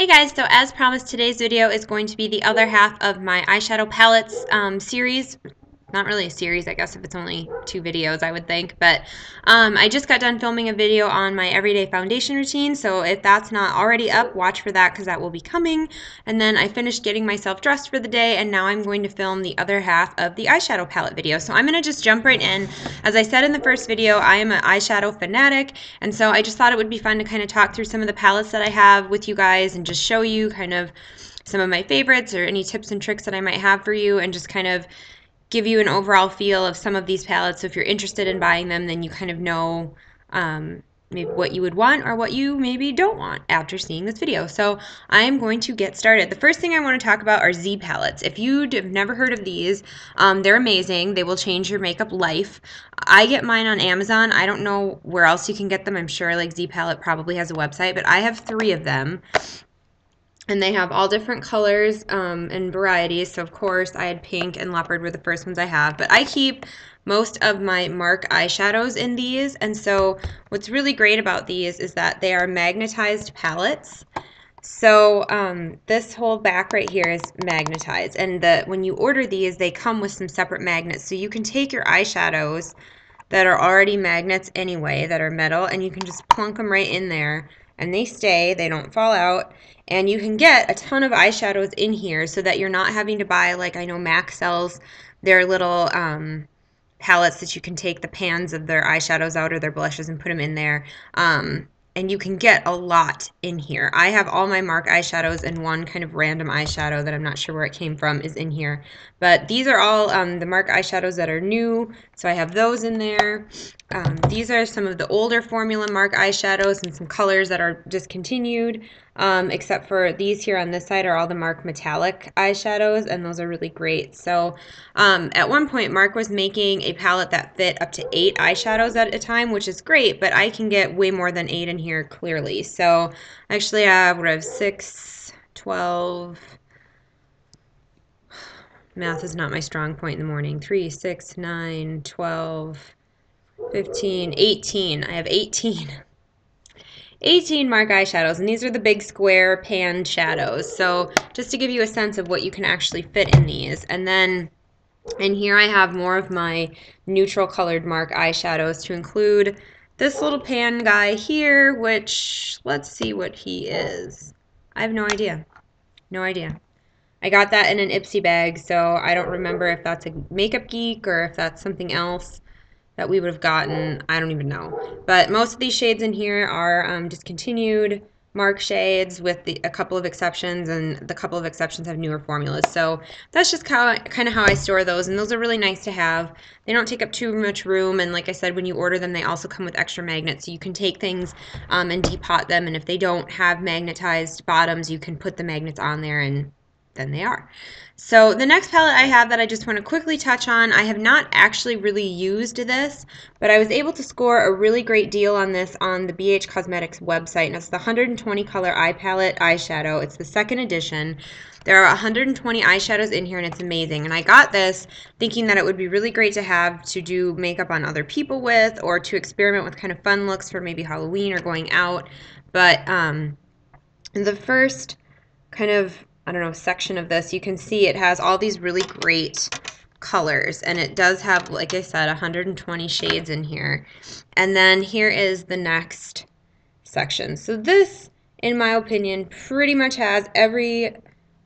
Hey guys, so as promised, today's video is going to be the other half of my eyeshadow palettes series. Not really a series, I guess, if it's only 2 videos, I would think. But I just got done filming a video on my everyday foundation routine, so if that's not already up, watch for that because that will be coming. And then I finished getting myself dressed for the day, and now I'm going to film the other half of the eyeshadow palette video. So I'm going to just jump right in. As I said in the first video, I am an eyeshadow fanatic, and so I just thought it would be fun to kind of talk through some of the palettes that I have with you guys and just show you kind of some of my favorites or any tips and tricks that I might have for you, and just kind of give you an overall feel of some of these palettes. So if you're interested in buying them, then you kind of know maybe what you would want or what you maybe don't want after seeing this video. So I am going to get started. The first thing I want to talk about are Z palettes. If you have never heard of these, they're amazing. They will change your makeup life. I get mine on Amazon. I don't know where else you can get them. I'm sure like Z Palette probably has a website, but I have 3 of them. And they have all different colors and varieties. So of course I had pink and leopard were the first ones I have. But I keep most of my MARC eyeshadows in these. And so what's really great about these is that they are magnetized palettes. So this whole back right here is magnetized. And when you order these, they come with some separate magnets. So you can take your eyeshadows that are already magnets anyway, that are metal, and you can just plunk them right in there. And they stay, they don't fall out. And you can get a ton of eyeshadows in here so that you're not having to buy, like I know MAC sells their little palettes that you can take the pans of their eyeshadows out or their blushes and put them in there. And you can get a lot in here. I have all my MARC eyeshadows, and one kind of random eyeshadow that I'm not sure where it came from is in here. But these are all the MARC eyeshadows that are new, so I have those in there. These are some of the older formula MARC eyeshadows and some colors that are discontinued, except for these here on this side are all the MARC metallic eyeshadows, and those are really great. So at one point MARC was making a palette that fit up to 8 eyeshadows at a time, which is great, but I can get way more than 8 in here clearly. So actually I have 6, 12, math is not my strong point in the morning, 3, 6, 9, 12, 15, 18. I have 18 MARC eyeshadows, and these are the big square pan shadows. So just to give you a sense of what you can actually fit in these. And then in here I have more of my neutral colored MARC eyeshadows, to include this little pan guy here, which let's see what he is. I have no idea. No idea. I got that in an Ipsy bag, so I don't remember if that's a Makeup Geek or if that's something else that we would have gotten. I don't even know. But most of these shades in here are discontinued MARC shades, with a couple of exceptions, and the couple of exceptions have newer formulas. So that's just kind of how I store those, and those are really nice to have. They don't take up too much room, and like I said, when you order them, they also come with extra magnets, so you can take things and depot them, and if they don't have magnetized bottoms, you can put the magnets on there, and then they are. So the next palette I have that I just want to quickly touch on, I have not actually really used this, but I was able to score a really great deal on this on the BH Cosmetics website, and it's the 120 color eye palette eyeshadow. It's the 2nd edition. There are 120 eyeshadows in here, and it's amazing. And I got this thinking that it would be really great to have to do makeup on other people with, or to experiment with kind of fun looks for maybe Halloween or going out. But the first kind of, I don't know, section of this, you can see it has all these really great colors, and it does have, like I said, 120 shades in here. And then here is the next section. So this, in my opinion, pretty much has every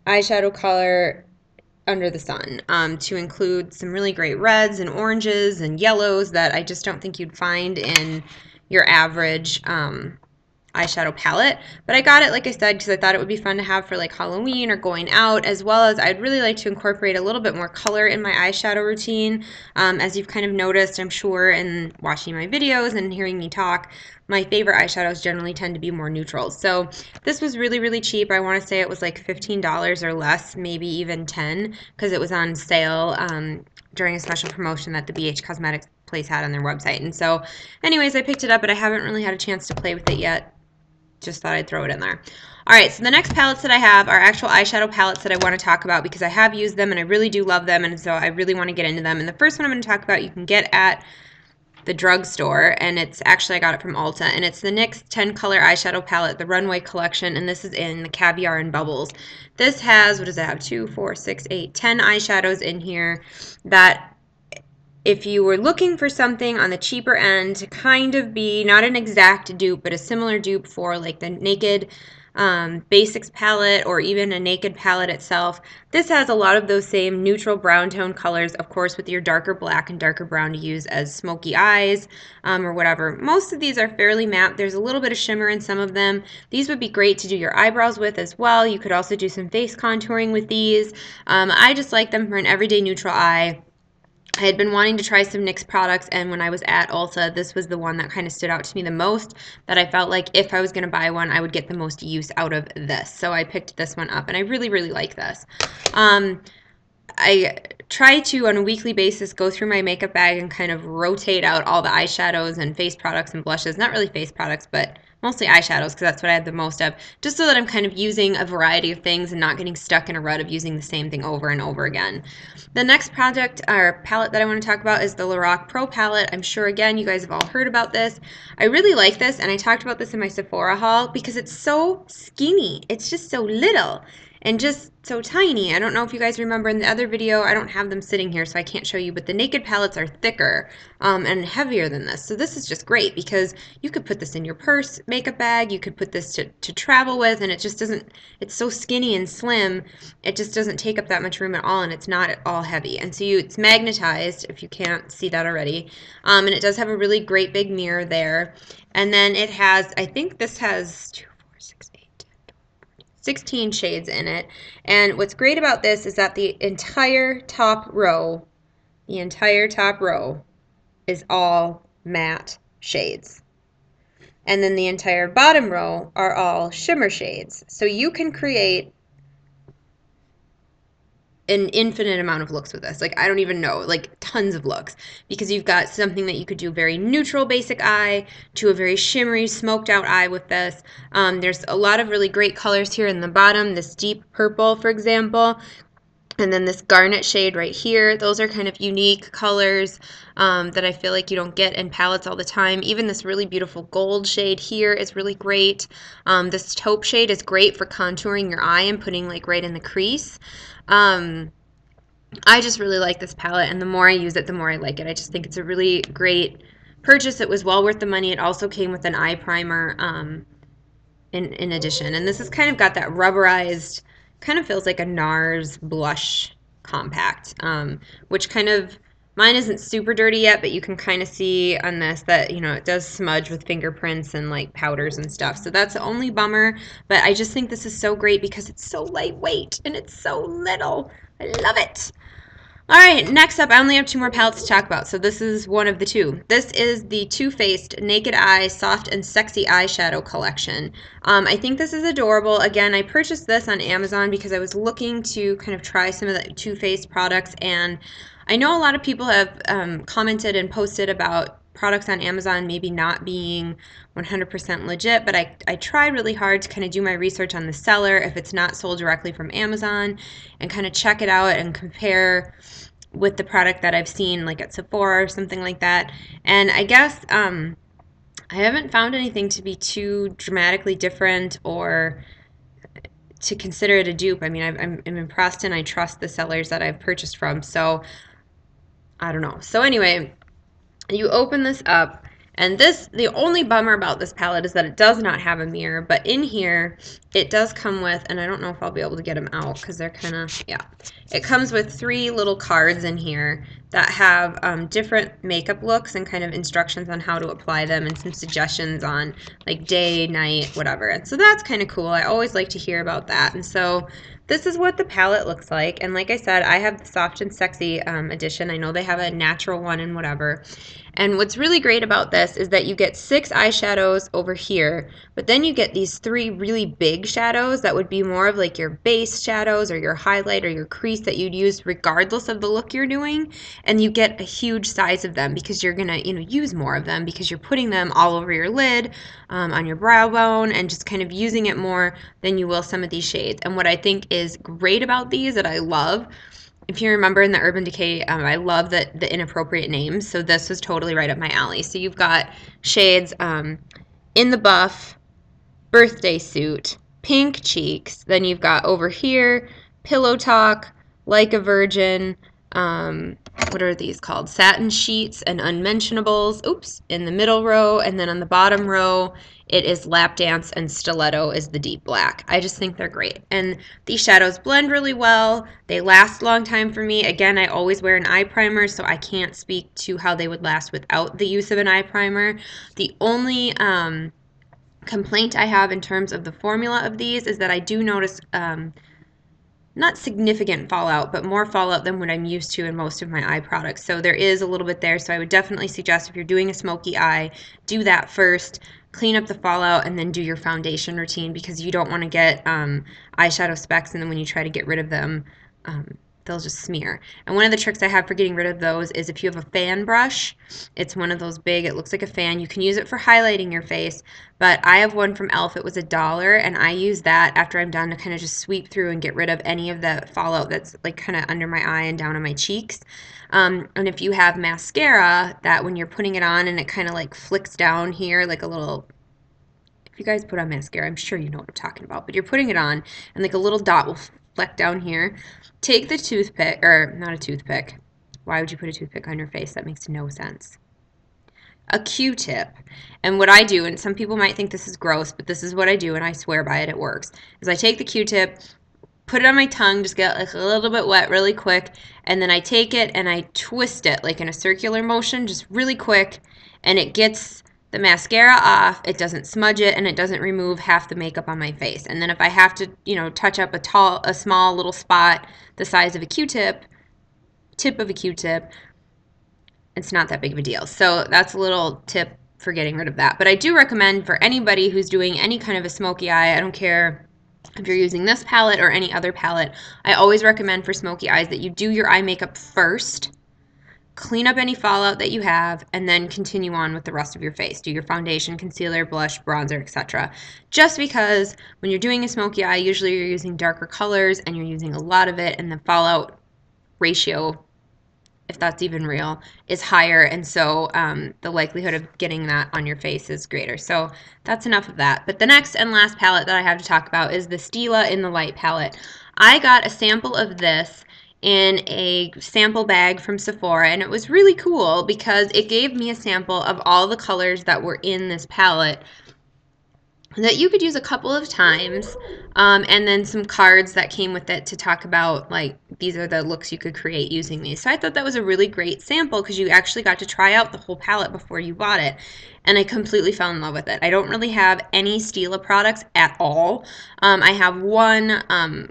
eyeshadow color under the sun, to include some really great reds and oranges and yellows that I just don't think you'd find in your average eyeshadow palette. But I got it, like I said, because I thought it would be fun to have for like Halloween or going out, as well as I'd really like to incorporate a little bit more color in my eyeshadow routine. As you've kind of noticed, I'm sure, in watching my videos and hearing me talk, my favorite eyeshadows generally tend to be more neutrals. So this was really, really cheap. I want to say it was like $15 or less, maybe even $10, because it was on sale during a special promotion that the BH Cosmetics place had on their website. And so anyways, I picked it up, but I haven't really had a chance to play with it yet. Just thought I'd throw it in there. Alright, so the next palettes that I have are actual eyeshadow palettes that I want to talk about because I have used them and I really do love them, and so I really want to get into them. And the first one I'm going to talk about you can get at the drugstore, and it's actually, I got it from Ulta, and it's the NYX 10 color eyeshadow palette, the Runway collection, and this is in the Caviar and Bubbles. This has, what does it have, 2, 4, 6, 8, 10 eyeshadows in here that if you were looking for something on the cheaper end to kind of be not an exact dupe, but a similar dupe for like the Naked Basics palette or even a Naked palette itself, this has a lot of those same neutral brown tone colors, of course, with your darker black and darker brown to use as smoky eyes or whatever. Most of these are fairly matte. There's a little bit of shimmer in some of them. These would be great to do your eyebrows with as well. You could also do some face contouring with these. I just like them for an everyday neutral eye. I had been wanting to try some NYX products, and when I was at Ulta, this was the one that kind of stood out to me the most, that I felt like if I was going to buy one, I would get the most use out of this. So I picked this one up, and I really, really like this. I try to, on a weekly basis, go through my makeup bag and kind of rotate out all the eyeshadows and face products and blushes. Not really face products, but mostly eyeshadows, because that's what I have the most of, just so that I'm kind of using a variety of things and not getting stuck in a rut of using the same thing over and over again. The next project or palette that I want to talk about is the Lorac Pro palette. I'm sure, again, you guys have all heard about this. I really like this, and I talked about this in my Sephora haul because it's so skinny. It's just so little and just so tiny. I don't know if you guys remember in the other video, I don't have them sitting here so I can't show you, but the Naked palettes are thicker and heavier than this. So this is just great because you could put this in your purse, makeup bag, you could put this to travel with, and it just doesn't, it's so skinny and slim, it just doesn't take up that much room at all, and it's not at all heavy. And so it's magnetized, if you can't see that already, and it does have a really great big mirror there. And then it has, I think this has 2, 4, 6, 8, 16 shades in it. And what's great about this is that the entire top row is all matte shades. And then the entire bottom row are all shimmer shades. So you can create an infinite amount of looks with this. Like, I don't even know, like tons of looks, because you've got something that you could do very neutral basic eye to a very shimmery smoked out eye with this. There's a lot of really great colors here in the bottom, this deep purple, for example, and then this garnet shade right here. Those are kind of unique colors that I feel like you don't get in palettes all the time. Even this really beautiful gold shade here is really great. This taupe shade is great for contouring your eye and putting like right in the crease. I just really like this palette, and the more I use it, the more I like it. I just think it's a really great purchase. It was well worth the money. It also came with an eye primer in addition. And this has kind of got that rubberized, kind of feels like a NARS blush compact, which kind of, mine isn't super dirty yet, but you can kind of see on this that, you know, it does smudge with fingerprints and like powders and stuff. So that's the only bummer, but I just think this is so great because it's so lightweight and it's so little. I love it. All right, next up, I only have 2 more palettes to talk about, so this is one of the 2. This is the Too Faced Naked Eye Soft and Sexy Eyeshadow Collection. I think this is adorable. Again, I purchased this on Amazon because I was looking to kind of try some of the Too Faced products, and I know a lot of people have commented and posted about products on Amazon maybe not being 100% legit, but I try really hard to kind of do my research on the seller if it's not sold directly from Amazon and kind of check it out and compare with the product that I've seen like at Sephora or something like that. And I guess I haven't found anything to be too dramatically different or to consider it a dupe. I mean, I'm impressed and I trust the sellers that I've purchased from, so I don't know. So anyway, you open this up, and this, the only bummer about this palette is that it does not have a mirror, but in here it does come with, and I don't know if I'll be able to get them out because they're kind of, yeah. It comes with 3 little cards in here that have different makeup looks and kind of instructions on how to apply them and some suggestions on like day, night, whatever. And so that's kind of cool. I always like to hear about that. And so this is what the palette looks like. And like I said, I have the Soft and Sexy edition. I know they have a natural one and whatever. And what's really great about this is that you get 6 eyeshadows over here, but then you get these 3 really big shadows that would be more of like your base shadows or your highlight or your crease that you'd use regardless of the look you're doing. And you get a huge size of them because you're gonna, you know, use more of them because you're putting them all over your lid, on your brow bone, and just kind of using it more than you will some of these shades. And what I think is great about these that I love If you remember in the Urban Decay, I love the inappropriate names, so this was totally right up my alley. So you've got shades In the Buff, Birthday Suit, Pink Cheeks, then you've got over here, Pillow Talk, Like a Virgin, what are these called? Satin Sheets and Unmentionables, oops, in the middle row, and then on the bottom row, it is Lap Dance and Stiletto is the deep black. I just think they're great. And these shadows blend really well. They last a long time for me. Again, I always wear an eye primer, so I can't speak to how they would last without the use of an eye primer. The only complaint I have in terms of the formula of these is that I do notice not significant fallout, but more fallout than what I'm used to in most of my eye products. So there is a little bit there. So I would definitely suggest if you're doing a smoky eye, do that first, clean up the fallout, and then do your foundation routine because you don't want to get eyeshadow specks and then when you try to get rid of them, they'll just smear. And one of the tricks I have for getting rid of those is if you have a fan brush, it's one of those big, it looks like a fan. You can use it for highlighting your face, but I have one from e.l.f. It was $1, and I use that after I'm done to kind of just sweep through and get rid of any of the fallout that's like kind of under my eye and down on my cheeks. And if you have mascara, that when you're putting it on and it kind of like flicks down here like a little, if you guys put on mascara, I'm sure you know what I'm talking about, but you're putting it on and like a little dot will fleck down here. Take the toothpick, or not a toothpick. Why would you put a toothpick on your face? That makes no sense. A Q-tip. And what I do, and some people might think this is gross, but this is what I do, and I swear by it, it works, is I take the Q-tip, put it on my tongue, just get like a little bit wet really quick, and then I take it and I twist it like in a circular motion, just really quick, and it gets the mascara off, it doesn't smudge it, and it doesn't remove half the makeup on my face. And then if I have to, you know, touch up a small little spot the size of a Q-tip, tip of a Q-tip, it's not that big of a deal. So that's a little tip for getting rid of that. But I do recommend for anybody who's doing any kind of a smoky eye, I don't care if you're using this palette or any other palette, I always recommend for smoky eyes that you do your eye makeup first, clean up any fallout that you have, and then continue on with the rest of your face. Do your foundation, concealer, blush, bronzer, etc. Just because when you're doing a smoky eye, usually you're using darker colors and you're using a lot of it, and the fallout ratio, if that's even real, is higher, and so the likelihood of getting that on your face is greater. So that's enough of that. But the next and last palette that I have to talk about is the Stila in the Light palette. I got a sample of this in a sample bag from Sephora, and it was really cool because it gave me a sample of all the colors that were in this palette that you could use a couple of times, and then some cards that came with it to talk about like these are the looks you could create using these. So I thought that was a really great sample because you actually got to try out the whole palette before you bought it, and I completely fell in love with it. I don't really have any Stila products at all. I have one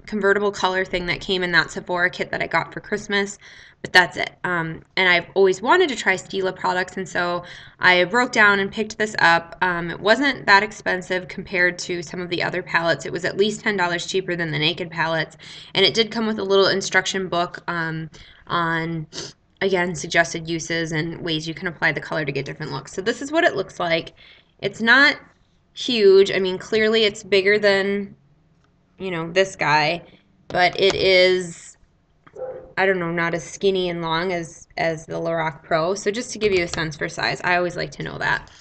convertible color thing that came in that Sephora kit that I got for Christmas, but that's it. And I've always wanted to try Stila products, and so I broke down and picked this up. It wasn't that expensive compared to some of the other palettes. It was at least $10 cheaper than the Naked palettes, and it did come with a little instruction book on, again, suggested uses and ways you can apply the color to get different looks. So this is what it looks like. It's not huge. I mean, clearly it's bigger than, you know, this guy, but it is, I don't know, not as skinny and long as the Lorac Pro. So just to give you a sense for size, I always like to know that.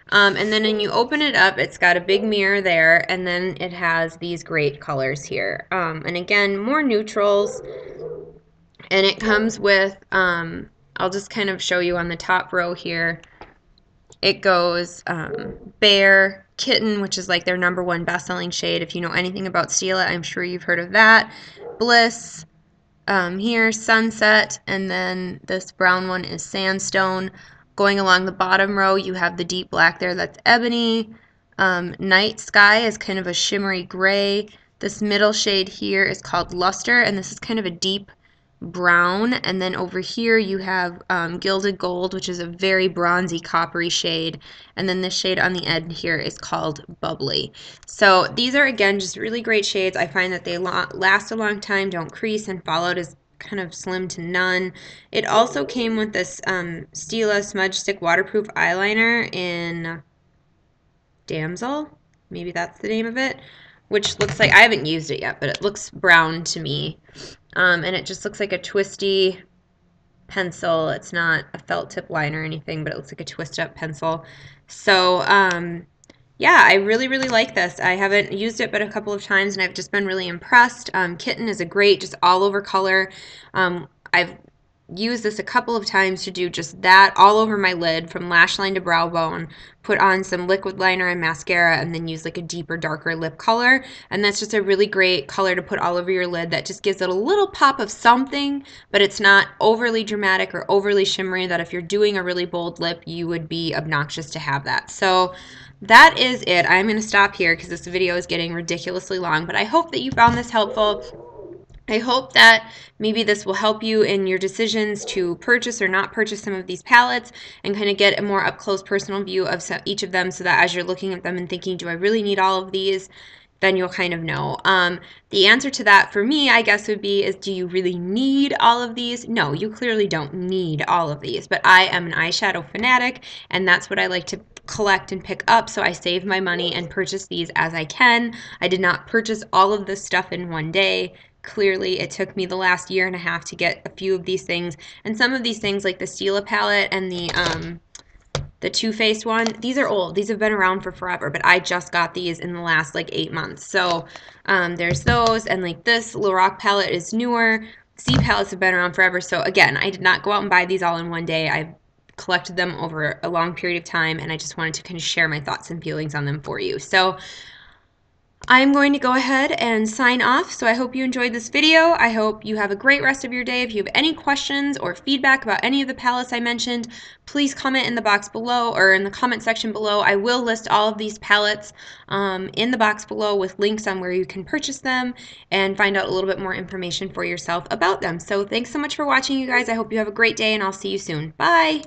And then when you open it up, it's got a big mirror there, and then it has these great colors here. And again, more neutrals, and it comes with, I'll just kind of show you on the top row here. It goes Bear, Kitten, which is like their #1 best-selling shade. If you know anything about Stila, I'm sure you've heard of that. Bliss, here, Sunset, and then this brown one is Sandstone. Going along the bottom row, you have the deep black there, that's Ebony. Night Sky is kind of a shimmery gray. This middle shade here is called Luster, and this is kind of a deep brown. And then over here you have Gilded Gold, which is a very bronzy coppery shade, and then this shade on the end here is called Bubbly. So these are, again, just really great shades. I find that they last a long time, don't crease, and fallout is kind of slim to none. It also came with this Stila Smudge Stick Waterproof Eyeliner in Damsel, maybe that's the name of it. which looks like, I haven't used it yet, but it looks brown to me. And it just looks like a twisty pencil. It's not a felt tip line or anything, but it looks like a twist up pencil. So yeah, I really, really like this. I haven't used it but a couple of times, and I've just been really impressed. Kitten is a great, just all over color. I've used this a couple of times to do just that all over my lid from lash line to brow bone, put on some liquid liner and mascara, and then use like a deeper, darker lip color. And that's just a really great color to put all over your lid that just gives it a little pop of something, but it's not overly dramatic or overly shimmery that if you're doing a really bold lip, you would be obnoxious to have that. So that is it. I'm going to stop here because this video is getting ridiculously long, but I hope that you found this helpful. I hope that maybe this will help you in your decisions to purchase or not purchase some of these palettes and kind of get a more up-close personal view of each of them, so that as you're looking at them and thinking, do I really need all of these? Then you'll kind of know. The answer to that for me, I guess, would be, is do you really need all of these? No, you clearly don't need all of these, but I am an eyeshadow fanatic, and that's what I like to collect and pick up, so I save my money and purchase these as I can. I did not purchase all of this stuff in one day. Clearly, it took me the last year and a half to get a few of these things, and some of these things like the Stila palette and the Too Faced one, these are old. These have been around for forever, but I just got these in the last like 8 months. So there's those, and like this Lorac palette is newer. C palettes have been around forever. So again, I did not go out and buy these all in one day. I collected them over a long period of time, and I just wanted to kind of share my thoughts and feelings on them for you. So I'm going to go ahead and sign off, so I hope you enjoyed this video. I hope you have a great rest of your day. If you have any questions or feedback about any of the palettes I mentioned, please comment in the box below or in the comment section below. I will list all of these palettes in the box below with links on where you can purchase them and find out a little bit more information for yourself about them. So thanks so much for watching, you guys. I hope you have a great day, and I'll see you soon. Bye!